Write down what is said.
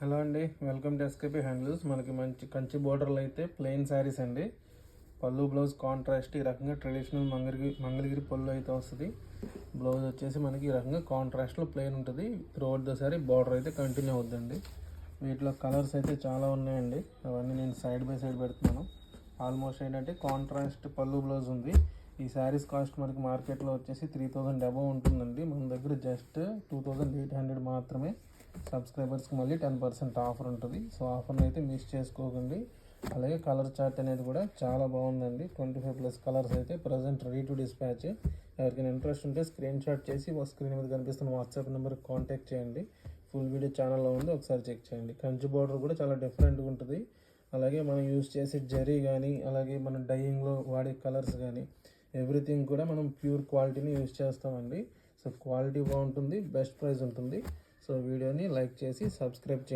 Hello అండి, welcome to SKP handles. మనకి మంచి కంచి బోర్డర్లు అయితే ప్లెయిన్ శారీస్ అండి. పళ్ళు బ్లౌజ్ కాంట్రాస్ట్ ఈ రకంగా ట్రెడిషనల్ మంగళగిరి పళ్ళు అయితే వస్తుంది. బ్లౌజ్ వచ్చేసి మనకి ఈ రకంగా కాంట్రాస్ట్లో ప్లెయిన్ ఉంటుంది. త్రూఅవుట్ ద సారీ బార్డర్ అయితే కంటిన్యూ అవుద్దండి. వీటిలో కలర్స్ అయితే చాలా ఉన్నాయండి. అవన్నీ నేను సైడ్ బై సైడ్ పెడుతున్నాను. ఆల్మోస్ట్ ఏంటంటే కాంట్రాస్ట్ పళ్ళు బ్లౌజ్ ఉంది. ఈ శారీస్ కాస్ట్ మనకి మార్కెట్లో వచ్చేసి 3000 అబవ్ ఉంటుందండి. మన దగ్గర జస్ట్ 2800 మాత్రమే. సబ్స్క్రైబర్స్కి మళ్ళీ 10% ఆఫర్ ఉంటుంది. సో ఆఫర్ని అయితే మిస్ చేసుకోకండి. అలాగే కలర్ చార్ట్ అనేది కూడా చాలా బాగుందండి. 25+ కలర్స్ అయితే ప్రజెంట్ రెడీ టు డిస్పాచ్. ఎవరికైనా ఇంట్రెస్ట్ ఉంటే స్క్రీన్ షాట్ చేసి స్క్రీన్ మీద కనిపిస్తున్న వాట్సాప్ నెంబర్కి కాంటాక్ట్ చేయండి. ఫుల్ వీడియో ఛానల్లో ఉంది, ఒకసారి చెక్ చేయండి. కంచి బార్డర్ కూడా చాలా డిఫరెంట్గా ఉంటుంది. అలాగే మనం యూజ్ చేసే జరీ కానీ, అలాగే మనం డైయింగ్లో వాడే కలర్స్ కానీ, ఎవ్రీథింగ్ కూడా మనం ప్యూర్ క్వాలిటీని యూజ్ చేస్తామండి. సో క్వాలిటీ బాగుంటుంది, బెస్ట్ ప్రైస్ ఉంటుంది. సో వీడియోని లైక్ చేసి సబ్స్క్రైబ్ చేయండి.